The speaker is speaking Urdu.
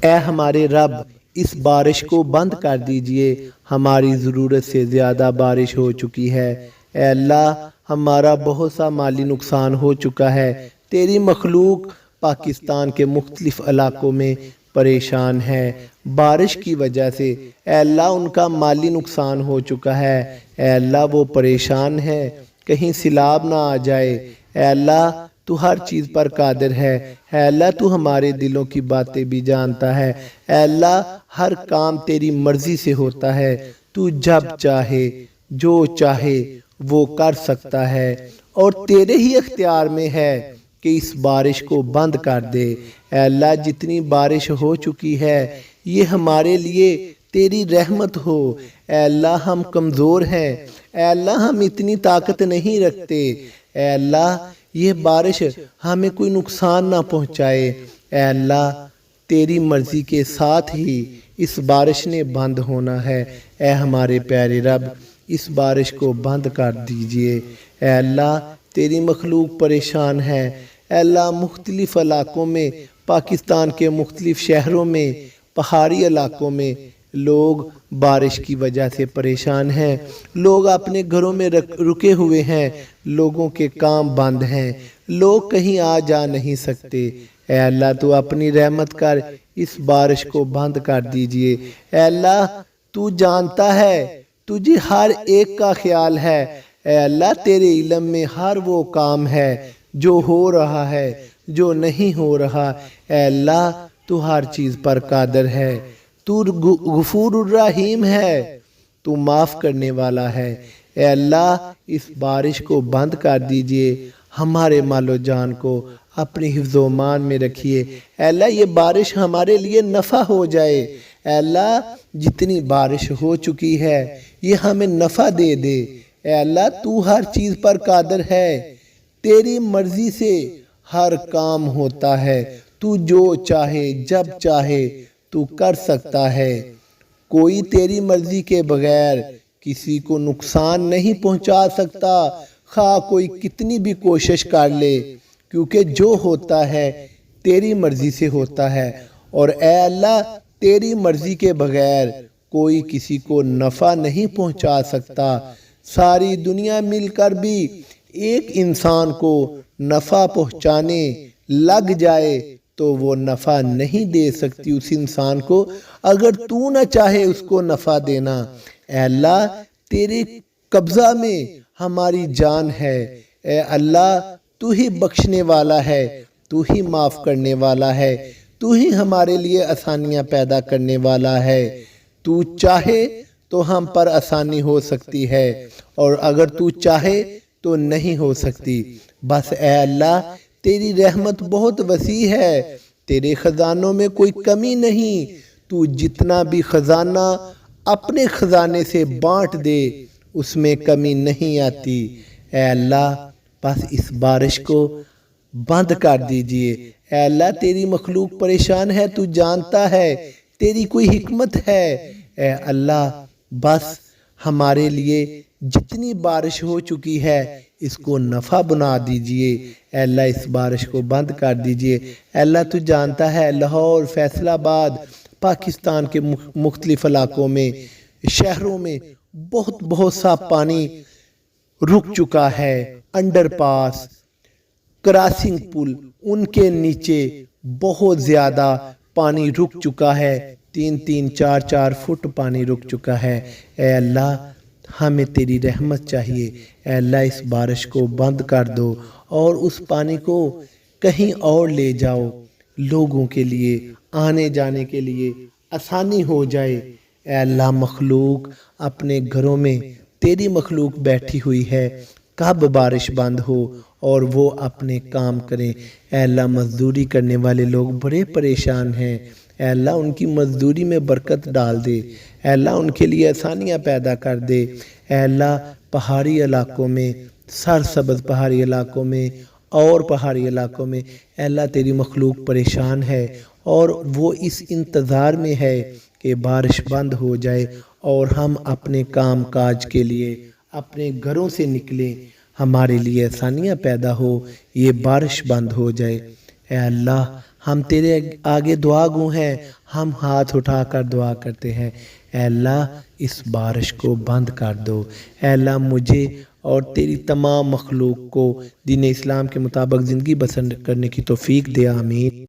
اے ہمارے رب اس بارش کو بند کر دیجئے، ہماری ضرورت سے زیادہ بارش ہو چکی ہے۔ اے اللہ ہمارا بہت سا مالی نقصان ہو چکا ہے۔ تیری مخلوق پاکستان کے مختلف علاقوں میں پریشان ہے بارش کی وجہ سے۔ اے اللہ ان کا مالی نقصان ہو چکا ہے۔ اے اللہ وہ پریشان ہے، کہیں سیلاب نہ آ جائے۔ اے اللہ تو ہر چیز پر قادر ہے۔ اے اللہ تو ہمارے دلوں کی باتیں بھی جانتا ہے۔ اے اللہ ہر کام تیری مرضی سے ہوتا ہے۔ تو جب چاہے جو چاہے وہ کر سکتا ہے، اور تیرے ہی اختیار میں ہے کہ اس بارش کو بند کر دے۔ اے اللہ جتنی بارش ہو چکی ہے یہ ہمارے لیے تیری رحمت ہو۔ اے اللہ ہم کمزور ہیں، اے اللہ ہم اتنی طاقت نہیں رکھتے۔ اے اللہ یہ بارش ہمیں کوئی نقصان نہ پہنچائے۔ اے اللہ تیری مرضی کے ساتھ ہی اس بارش نے بند ہونا ہے۔ اے ہمارے پیارے رب اس بارش کو بند کر دیجئے۔ اے اللہ تیری مخلوق پریشان ہے۔ اے اللہ مختلف علاقوں میں، پاکستان کے مختلف شہروں میں، پہاڑی علاقوں میں لوگ بارش کی وجہ سے پریشان ہیں۔ لوگ اپنے گھروں میں رکے ہوئے ہیں، لوگوں کے کام بند ہیں، لوگ کہیں آ جا نہیں سکتے۔ اے اللہ تو اپنی رحمت کر اس بارش کو بند کر دیجئے۔ اے اللہ تو جانتا ہے، تجھے ہر ایک کا خیال ہے۔ اے اللہ تیرے علم میں ہر وہ کام ہے جو ہو رہا ہے، جو نہیں ہو رہا۔ اے اللہ تو ہر چیز پر قادر ہے، تو غفور الرحیم ہے، تو معاف کرنے والا ہے۔ اے اللہ اس بارش کو بند کر دیجئے، ہمارے مال و جان کو اپنی حفظ و امان میں رکھیے۔ اے اللہ یہ بارش ہمارے لیے نفع ہو جائے۔ اے اللہ جتنی بارش ہو چکی ہے یہ ہمیں نفع دے دے۔ اے اللہ تو ہر چیز پر قادر ہے، تیری مرضی سے ہر کام ہوتا ہے۔ تو جو چاہے جب چاہے تو کر سکتا ہے۔ کوئی تیری مرضی کے بغیر کسی کو نقصان نہیں پہنچا سکتا، خواہ کوئی کتنی بھی کوشش کر لے، کیونکہ جو ہوتا ہے تیری مرضی سے ہوتا ہے۔ اور اے اللہ تیری مرضی کے بغیر کوئی کسی کو نفع نہیں پہنچا سکتا۔ ساری دنیا مل کر بھی ایک انسان کو نفع پہنچانے لگ جائے تو وہ نفع نہیں دے سکتی اس انسان کو، اگر تو نہ چاہے اس کو نفع دینا۔ اے اللہ تیرے قبضہ میں ہماری جان ہے۔ اے اللہ تو ہی بخشنے والا ہے، تو ہی معاف کرنے والا ہے، تو ہی ہمارے لیے آسانیاں پیدا کرنے والا ہے۔ تو چاہے تو ہم پر آسانی ہو سکتی ہے، اور اگر تو چاہے تو نہیں ہو سکتی۔ بس اے اللہ تیری رحمت بہت وسیع ہے، تیرے خزانوں میں کوئی کمی نہیں۔ تو جتنا بھی خزانہ اپنے خزانے سے بانٹ دے اس میں کمی نہیں آتی۔ اے اللہ بس اس بارش کو بند کر دیجئے۔ اے اللہ تیری مخلوق پریشان ہے، تو جانتا ہے، تیری کوئی حکمت ہے۔ اے اللہ بس ہمارے لیے جتنی بارش ہو چکی ہے اس کو نفع بنا دیجئے۔ اے اللہ اس بارش کو بند کر دیجئے۔ اے اللہ تو جانتا ہے لاہور، فیصل آباد، پاکستان کے مختلف علاقوں میں، شہروں میں بہت سا پانی رک چکا ہے۔ انڈر پاس، کراسنگ پل، ان کے نیچے بہت زیادہ پانی رک چکا ہے، 3 4 فٹ پانی رک چکا ہے۔ اے اللہ ہمیں تیری رحمت چاہیے۔ اے اللہ اس بارش کو بند کر دو اور اس پانی کو کہیں اور لے جاؤ، لوگوں کے لیے آنے جانے کے لیے آسانی ہو جائے۔ اے اللہ مخلوق اپنے گھروں میں تیری مخلوق بیٹھی ہوئی ہے، کب بارش بند ہو اور وہ اپنے کام کریں۔ اے اللہ مزدوری کرنے والے لوگ بڑے پریشان ہیں، اے اللہ ان کی مزدوری میں برکت ڈال دے۔ اے اللہ ان کے لیے آسانیاں پیدا کر دے۔ اے اللہ پہاڑی علاقوں میں، سرسبز پہاڑی علاقوں میں اور پہاڑی علاقوں میں اے اللہ تیری مخلوق پریشان ہے، اور وہ اس انتظار میں ہے کہ بارش بند ہو جائے اور ہم اپنے کام کاج کے لیے اپنے گھروں سے نکلیں، ہمارے لیے آسانیاں پیدا ہو، یہ بارش بند ہو جائے۔ اے اللہ ہم تیرے آگے دعا گو ہیں، ہم ہاتھ اٹھا کر دعا کرتے ہیں، اے اللہ اس بارش کو بند کر دو۔ اے اللہ مجھے اور تیری تمام مخلوق کو دین اسلام کے مطابق زندگی بسر کرنے کی توفیق دے، آمین۔